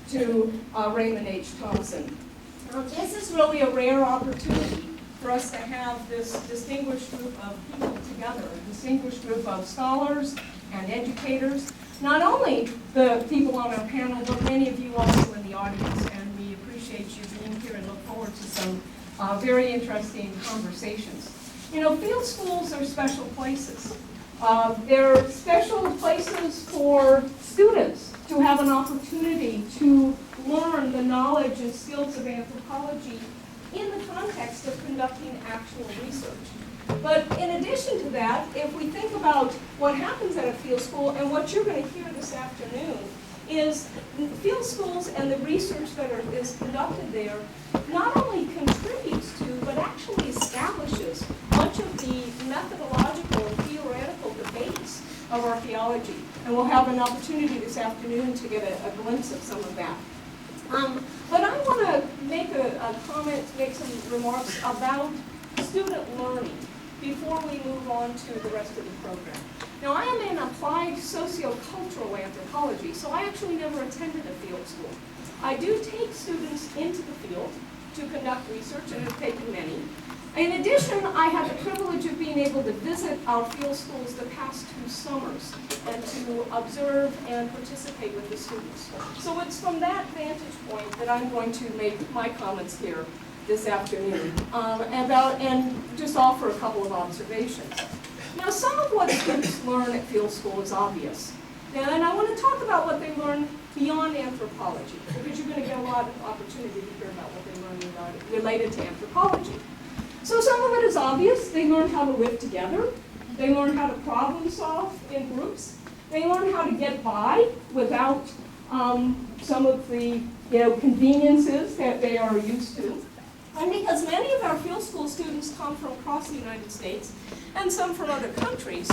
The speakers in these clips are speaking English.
to Raymond H. Thompson. This is really a rare opportunity for us to have this distinguished group of people together, a distinguished group of scholars and educators. Not only the people on our panel, but many of you also in the audience, and we appreciate you being here and look forward to some very interesting conversations. You know, field schools are special places. They're special places for students to have an opportunity to learn the knowledge and skills of anthropology in the context of conducting actual research. But in addition to that, if we think about what happens at a field school, and what you're going to hear this afternoon, is field schools and the research that is conducted there not only contributes to, but actually establishes much of the methodological and theoretical debates of archaeology. And we'll have an opportunity this afternoon to get a glimpse of some of that. But I want to make a comment, make some remarks about student learning before we move on to the rest of the program. Now, I am in applied sociocultural anthropology, so I actually never attended a field school. I do take students into the field to conduct research, and have taken many. In addition, I had the privilege of being able to visit our field schools the past 2 summers and to observe and participate with the students. So it's from that vantage point that I'm going to make my comments here this afternoon and just offer a couple of observations. Now, some of what students learn at field school is obvious. And I want to talk about what they learn beyond anthropology, because you're going to get a lot of opportunity to hear about what they learn related to anthropology. So some of it is obvious. They learn how to live together. They learn how to problem solve in groups. They learn how to get by without some of the conveniences that they are used to. And because many of our field school students come from across the United States and some from other countries,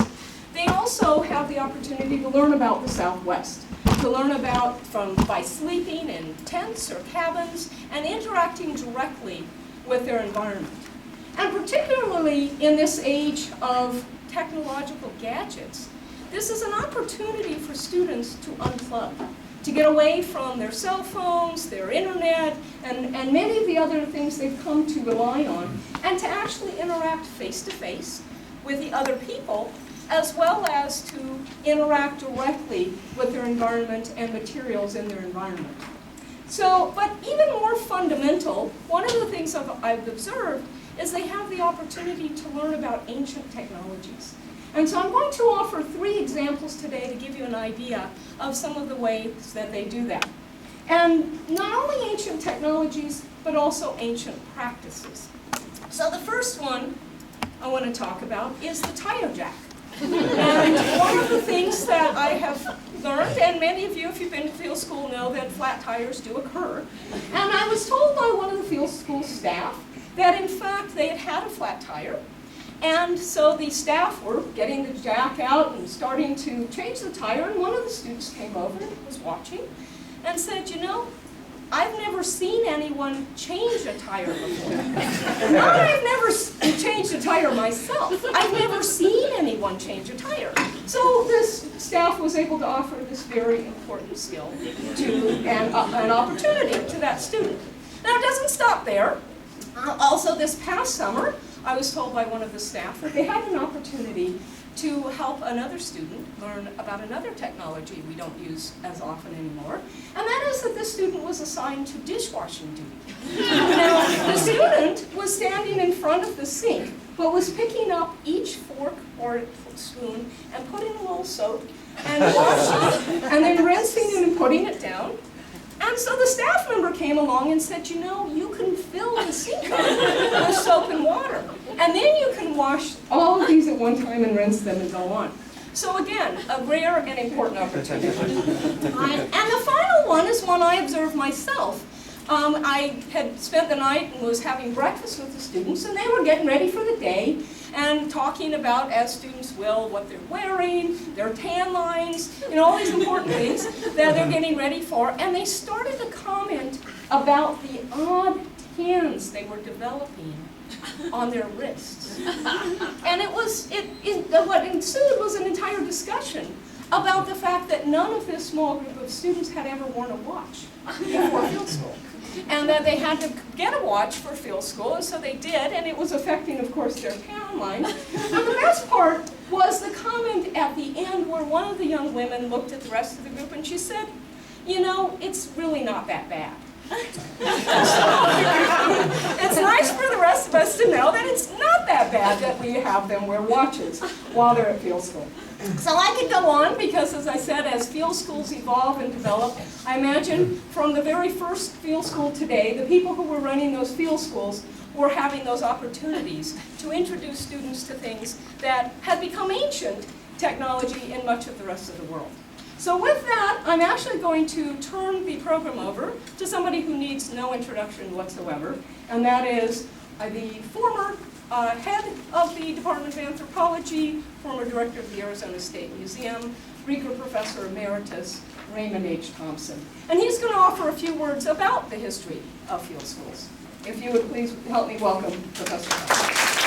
they also have the opportunity to learn about the Southwest, to learn about by sleeping in tents or cabins and interacting directly with their environment. And particularly in this age of technological gadgets, this is an opportunity for students to unplug, to get away from their cell phones, their internet, and many of the other things they've come to rely on, and to actually interact face-to-face with the other people, as well as to interact directly with their environment and materials in their environment. So, but even more fundamental, one of the things I've observed is they have the opportunity to learn about ancient technologies. And so I'm going to offer 3 examples today to give you an idea of some of the ways that they do that. And not only ancient technologies, but also ancient practices. So the first one I want to talk about is the tire jack. And one of the things that I have learned, and many of you, if you've been to field school, know that flat tires do occur. And I was told by one of the field school staff that in fact they had had a flat tire. And so the staff were getting the jack out and starting to change the tire, and one of the students came over and was watching and said, you know, I've never seen anyone change a tire before. Not that I've never changed a tire myself. I've never seen anyone change a tire. So this staff was able to offer this very important skill and an opportunity to that student. Now, it doesn't stop there. Also, this past summer, I was told by one of the staff that they had an opportunity to help another student learn about another technology we don't use as often anymore, and that is that this student was assigned to dishwashing duty. Now, the student was standing in front of the sink, but was picking up each fork or spoon and putting a little soap and washing, and then rinsing it and putting it down. And so the staff member came along and said, you know, you can fill the sink up with soap and water. And then you can wash all of these at one time and rinse them and go on. So again, a rare and important opportunity. And the final one is one I observed myself. I had spent the night and was having breakfast with the students, and they were getting ready for the day and talking about, as students will, what they're wearing, their tan lines, all these important things that they're getting ready for. And they started to comment about the odd tans they were developing on their wrists. And what ensued was an entire discussion about the fact that none of this small group of students had ever worn a watch before field school. And that they had to get a watch for field school, and so they did, and it was affecting, of course, their tan line. And the best part was the comment at the end where one of the young women looked at the rest of the group and she said, you know, it's really not that bad. It's nice for the rest of us to know that it's not that bad that we have them wear watches while they're at field school. So I could go on because, as I said, as field schools evolve and develop, I imagine from the very first field school today, the people who were running those field schools were having those opportunities to introduce students to things that had become ancient technology in much of the rest of the world. So with that, I'm actually going to turn the program over to somebody who needs no introduction whatsoever, and that is the former head of the Department of Anthropology, former director of the Arizona State Museum, Rieger Professor Emeritus, Raymond H. Thompson. And he's going to offer a few words about the history of field schools. If you would please help me welcome Professor Thompson.